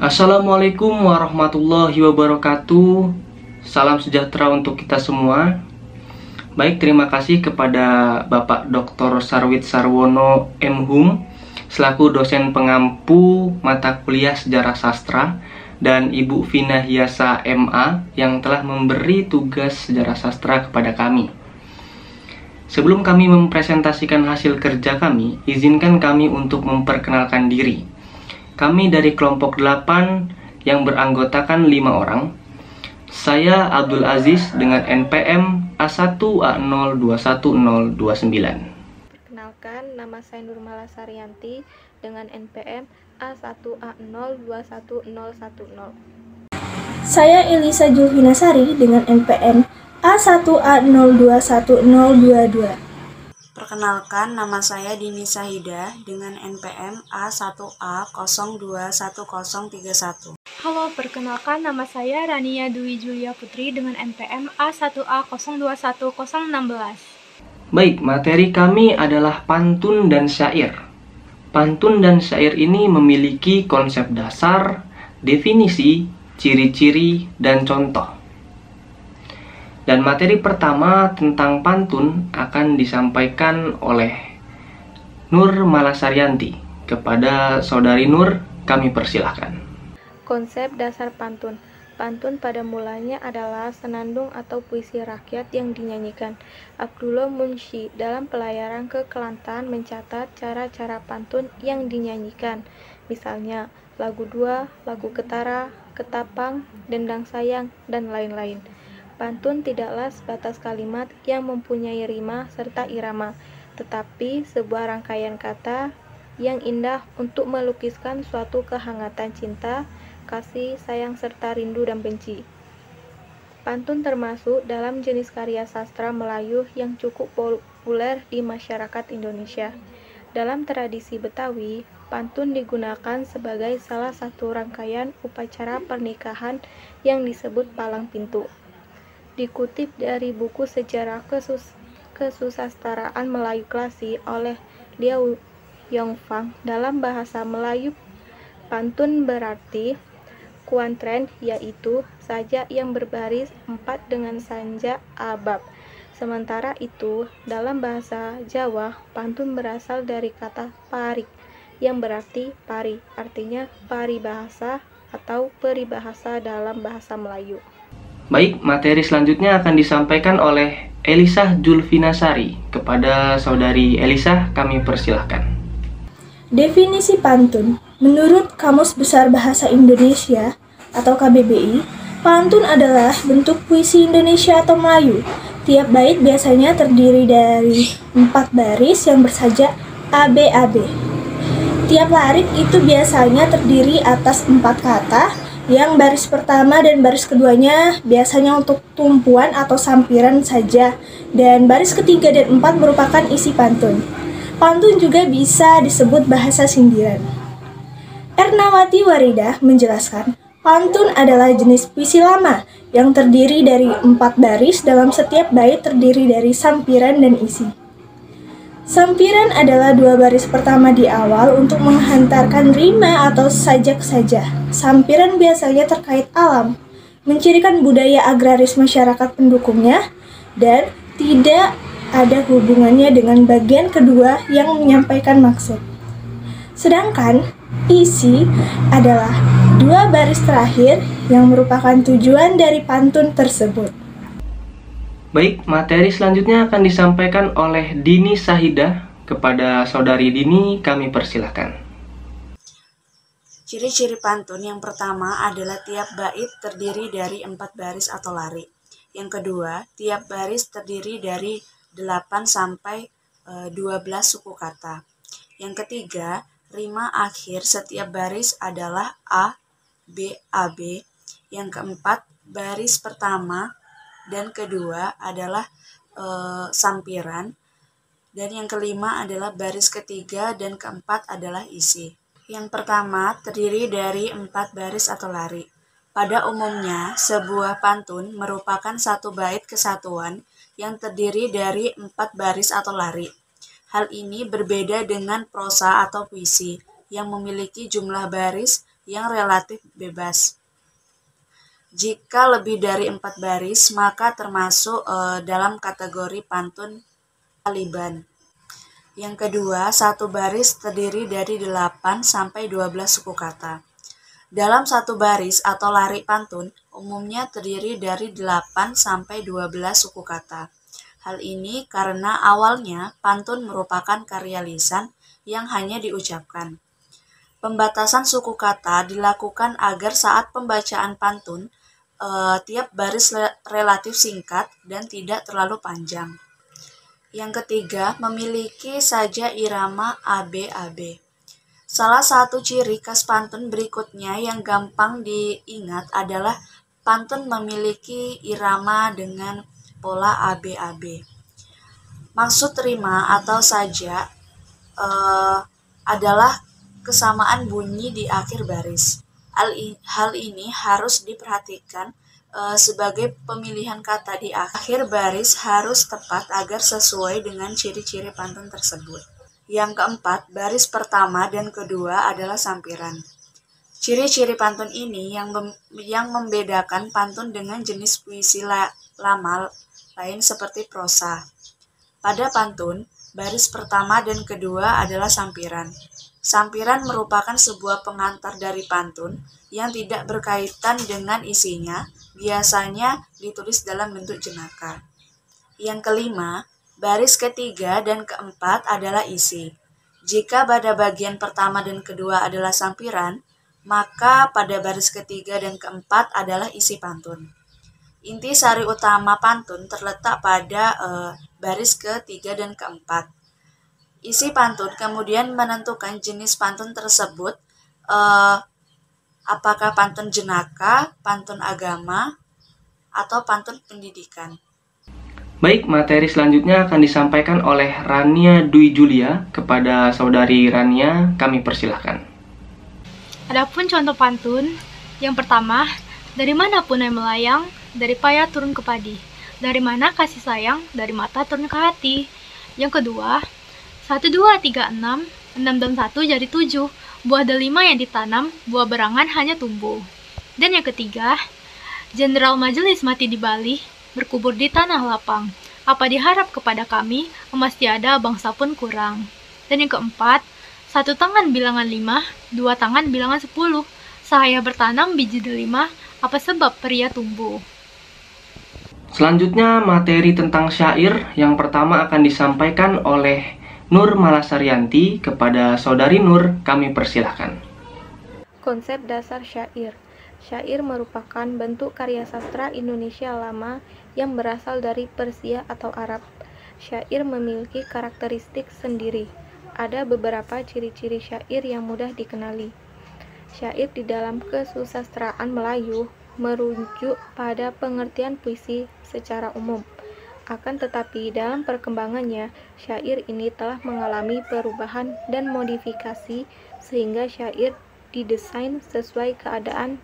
Assalamualaikum warahmatullahi wabarakatuh. Salam sejahtera untuk kita semua. Baik, terima kasih kepada Bapak Dr. Sarwit Sarwono MHum selaku dosen pengampu mata kuliah Sejarah Sastra dan Ibu Vina Hiasa MA yang telah memberi tugas Sejarah Sastra kepada kami. Sebelum kami mempresentasikan hasil kerja kami, izinkan kami untuk memperkenalkan diri. Kami dari kelompok 8 yang beranggotakan 5 orang. Saya Abdul Aziz dengan NPM A1A021029. Perkenalkan, nama saya Nurmala Saryanti dengan NPM A1A021010. Saya Elisa Julvinasari dengan NPM A1A021022. Perkenalkan, nama saya Dini Sahida dengan NPM A1A021031. Halo, perkenalkan nama saya Rania Dwi Julia Putri dengan NPM A1A021016. Baik, materi kami adalah pantun dan syair. Pantun dan syair ini memiliki konsep dasar, definisi, ciri-ciri, dan contoh. Dan materi pertama tentang pantun akan disampaikan oleh Nur Malasaryanti. Kepada Saudari Nur, kami persilahkan. Konsep dasar pantun. Pantun pada mulanya adalah senandung atau puisi rakyat yang dinyanyikan. Abdullah Munshi dalam Pelayaran ke Kelantan mencatat cara-cara pantun yang dinyanyikan. Misalnya, lagu dua, lagu ketara, ketapang, dendang sayang, dan lain-lain. Pantun tidaklah sebatas kalimat yang mempunyai rima serta irama, tetapi sebuah rangkaian kata yang indah untuk melukiskan suatu kehangatan cinta, kasih, sayang, serta rindu dan benci. Pantun termasuk dalam jenis karya sastra Melayu yang cukup populer di masyarakat Indonesia. Dalam tradisi Betawi, pantun digunakan sebagai salah satu rangkaian upacara pernikahan yang disebut palang pintu. Dikutip dari buku Sejarah Kesusastraan Melayu Klasik oleh Liao Yongfang, dalam bahasa Melayu, pantun berarti kuantren, yaitu sajak yang berbaris 4 dengan sanja abab. Sementara itu, dalam bahasa Jawa, pantun berasal dari kata parik, yang berarti pari, artinya paribahasa atau peribahasa dalam bahasa Melayu. Baik, materi selanjutnya akan disampaikan oleh Elisa Julvinasari. Kepada Saudari Elisa, kami persilahkan. Definisi pantun. Menurut Kamus Besar Bahasa Indonesia atau KBBI, pantun adalah bentuk puisi Indonesia atau Melayu. Tiap bait biasanya terdiri dari 4 baris yang bersajak ABAB. Tiap larik itu biasanya terdiri atas 4 kata, yang baris pertama dan baris keduanya biasanya untuk tumpuan atau sampiran saja, dan baris ketiga dan 4 merupakan isi pantun. Pantun juga bisa disebut bahasa sindiran. Ernawati Waridah menjelaskan, pantun adalah jenis puisi lama yang terdiri dari 4 baris, dalam setiap bait terdiri dari sampiran dan isi. Sampiran adalah 2 baris pertama di awal untuk menghantarkan rima atau sajak saja. Sampiran biasanya terkait alam, mencirikan budaya agraris masyarakat pendukungnya, dan tidak ada hubungannya dengan bagian kedua yang menyampaikan maksud. Sedangkan isi adalah 2 baris terakhir yang merupakan tujuan dari pantun tersebut. Baik, materi selanjutnya akan disampaikan oleh Dini Sahida. Kepada Saudari Dini, kami persilahkan. Ciri-ciri pantun yang pertama adalah tiap bait terdiri dari 4 baris atau larik. Yang kedua, tiap baris terdiri dari 8 sampai 12 suku kata. Yang ketiga, rima akhir setiap baris adalah A, B, AB. Yang keempat, baris pertama dan kedua adalah sampiran, dan yang kelima adalah baris ketiga dan keempat adalah isi. Yang pertama terdiri dari 4 baris atau larik. Pada umumnya, sebuah pantun merupakan satu bait kesatuan yang terdiri dari 4 baris atau larik. Hal ini berbeda dengan prosa atau puisi yang memiliki jumlah baris yang relatif bebas. Jika lebih dari 4 baris, maka termasuk dalam kategori pantun Taliban. Yang kedua, satu baris terdiri dari 8 sampai 12 suku kata. Dalam satu baris atau lari pantun, umumnya terdiri dari 8 sampai 12 suku kata. Hal ini karena awalnya pantun merupakan karya lisan yang hanya diucapkan. Pembatasan suku kata dilakukan agar saat pembacaan pantun, tiap baris relatif singkat dan tidak terlalu panjang. Yang ketiga, memiliki saja irama ABAB. Salah satu ciri khas pantun berikutnya yang gampang diingat adalah pantun memiliki irama dengan pola ABAB. Maksud rima atau saja adalah kesamaan bunyi di akhir baris. Hal ini harus diperhatikan sebagai pemilihan kata di akhir baris harus tepat agar sesuai dengan ciri-ciri pantun tersebut. Yang keempat, baris pertama dan kedua adalah sampiran. Ciri-ciri pantun ini yang membedakan pantun dengan jenis puisi lama lain seperti prosa. Pada pantun, baris pertama dan kedua adalah sampiran. Sampiran merupakan sebuah pengantar dari pantun yang tidak berkaitan dengan isinya, biasanya ditulis dalam bentuk jenaka. Yang kelima, baris ketiga dan keempat adalah isi. Jika pada bagian pertama dan kedua adalah sampiran, maka pada baris ketiga dan keempat adalah isi pantun. Inti sari utama pantun terletak pada baris ketiga dan keempat. Isi pantun kemudian menentukan jenis pantun tersebut, apakah pantun jenaka, pantun agama, atau pantun pendidikan. Baik, materi selanjutnya akan disampaikan oleh Rania Dwi Julia. Kepada saudari Rania, kami persilahkan. Adapun contoh pantun, yang pertama, dari mana punai melayang, dari payah turun ke padi. Dari mana kasih sayang, dari mata turun ke hati. Yang kedua, 1, 2, 3, 6, 6 dan 1 jadi 7. Buah delima yang ditanam, buah berangan hanya tumbuh. Dan yang ketiga, Jenderal Majelis mati di Bali, berkubur di tanah lapang. Apa diharap kepada kami, emas tiada, bangsa pun kurang. Dan yang keempat, 1 tangan bilangan 5, 2 tangan bilangan 10. Sahaya bertanam biji delima, apa sebab pria tumbuh. Selanjutnya materi tentang syair. Yang pertama akan disampaikan oleh Nur Malasarianti. Kepada saudari Nur, kami persilahkan. Konsep dasar syair. Syair merupakan bentuk karya sastra Indonesia lama yang berasal dari Persia atau Arab. Syair memiliki karakteristik sendiri. Ada beberapa ciri-ciri syair yang mudah dikenali. Syair di dalam kesusastraan Melayu merujuk pada pengertian puisi secara umum. Akan tetapi dalam perkembangannya, syair ini telah mengalami perubahan dan modifikasi sehingga syair didesain sesuai keadaan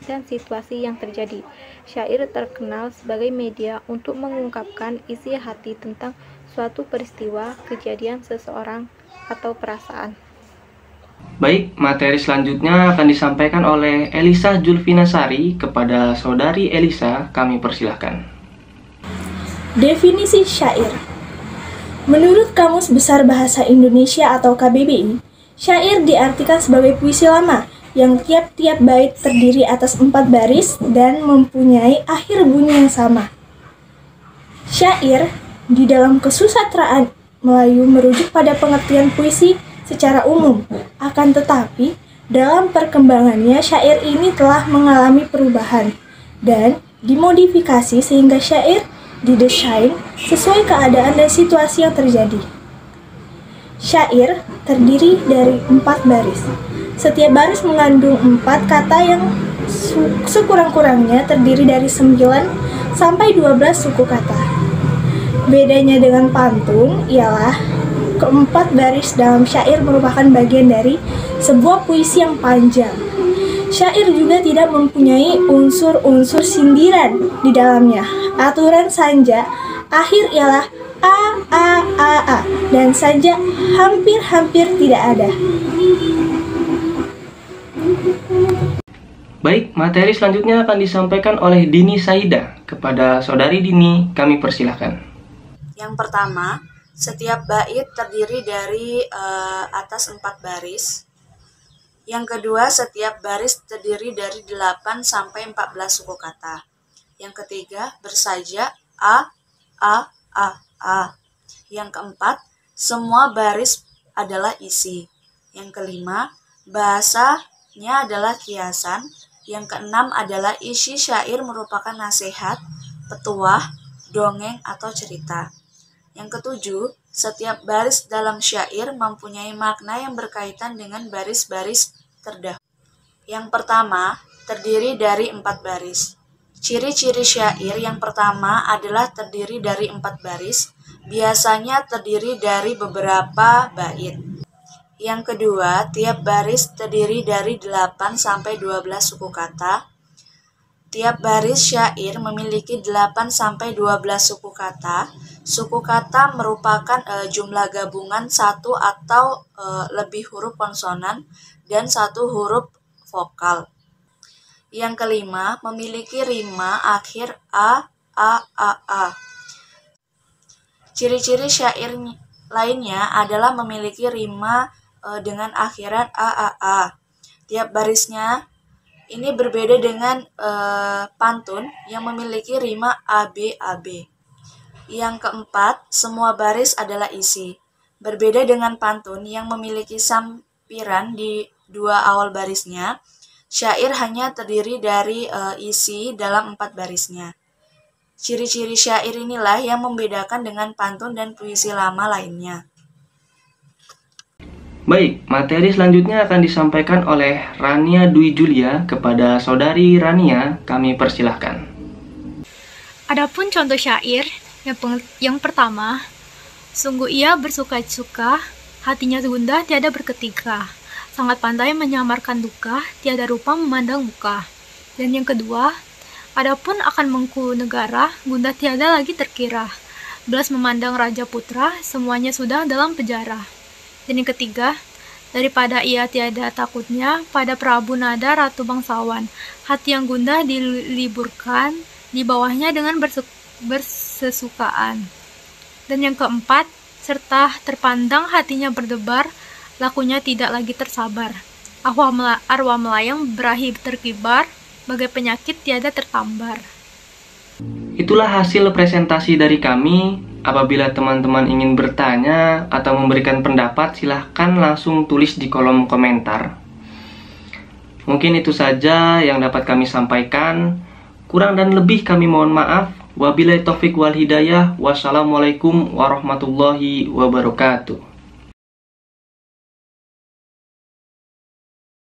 dan situasi yang terjadi. Syair terkenal sebagai media untuk mengungkapkan isi hati tentang suatu peristiwa, kejadian seseorang, atau perasaan. Baik, materi selanjutnya akan disampaikan oleh Elisa Julfinasari. Kepada saudari Elisa, kami persilahkan. Definisi syair. Menurut Kamus Besar Bahasa Indonesia atau KBBI, syair diartikan sebagai puisi lama yang tiap-tiap bait terdiri atas 4 baris dan mempunyai akhir bunyi yang sama. Syair di dalam kesusastraan Melayu merujuk pada pengertian puisi secara umum. Akan tetapi, dalam perkembangannya syair ini telah mengalami perubahan dan dimodifikasi sehingga syair didesain sesuai keadaan dan situasi yang terjadi. Syair terdiri dari 4 baris. Setiap baris mengandung 4 kata yang sekurang-kurangnya terdiri dari 9 sampai 12 suku kata. Bedanya dengan pantun ialah keempat baris dalam syair merupakan bagian dari sebuah puisi yang panjang. Syair juga tidak mempunyai unsur-unsur sindiran di dalamnya. Aturan sanja akhir ialah a, dan sanja hampir-hampir tidak ada. Baik, materi selanjutnya akan disampaikan oleh Dini Saida. Kepada Saudari Dini, kami persilahkan. Yang pertama, setiap bait terdiri dari atas 4 baris. Yang kedua, setiap baris terdiri dari 8 sampai 14 suku kata. Yang ketiga, bersaja A, A, A, A. Yang keempat, semua baris adalah isi. Yang kelima, bahasanya adalah kiasan. Yang keenam adalah isi syair merupakan nasihat, petuah, dongeng, atau cerita. Yang ketujuh, setiap baris dalam syair mempunyai makna yang berkaitan dengan baris-baris terdahulu. Yang pertama, terdiri dari 4 baris. Ciri-ciri syair yang pertama adalah terdiri dari 4 baris, biasanya terdiri dari beberapa bait. Yang kedua, tiap baris terdiri dari 8 sampai 12 suku kata. Tiap baris syair memiliki 8 sampai 12 suku kata. Suku kata merupakan jumlah gabungan satu atau lebih huruf konsonan dan satu huruf vokal. Yang kelima, memiliki rima akhir A, A, A, A. Ciri-ciri syair lainnya adalah memiliki rima dengan akhiran A, A, A. Tiap barisnya ini berbeda dengan pantun yang memiliki rima AB, AB. Yang keempat, semua baris adalah isi. Berbeda dengan pantun yang memiliki sampiran di 2 awal barisnya, syair hanya terdiri dari isi dalam 4 barisnya. Ciri-ciri syair inilah yang membedakan dengan pantun dan puisi lama lainnya. Baik, materi selanjutnya akan disampaikan oleh Rania Dwi Julia. Kepada Saudari Rania, kami persilahkan. Adapun contoh syair yang pertama, sungguh ia bersuka-suka, hatinya gundah tiada berketika, sangat pandai menyamarkan duka, tiada rupa memandang muka. Dan yang kedua, adapun akan mengku negara, gundah tiada lagi terkira, belas memandang raja putra, semuanya sudah dalam penjara. Dan yang ketiga, daripada ia tiada takutnya pada Prabu Nada Ratu Bangsawan, hati yang gundah diliburkan di bawahnya dengan bersesukaan. Dan yang keempat, serta terpandang hatinya berdebar, lakunya tidak lagi tersabar. Arwah melayang berahi terkibar, bagai penyakit tiada tertambar. Itulah hasil presentasi dari kami. Apabila teman-teman ingin bertanya atau memberikan pendapat, silahkan langsung tulis di kolom komentar. Mungkin itu saja yang dapat kami sampaikan. Kurang dan lebih kami mohon maaf. Wabillahi taufik wal hidayah. Wassalamualaikum warahmatullahi wabarakatuh.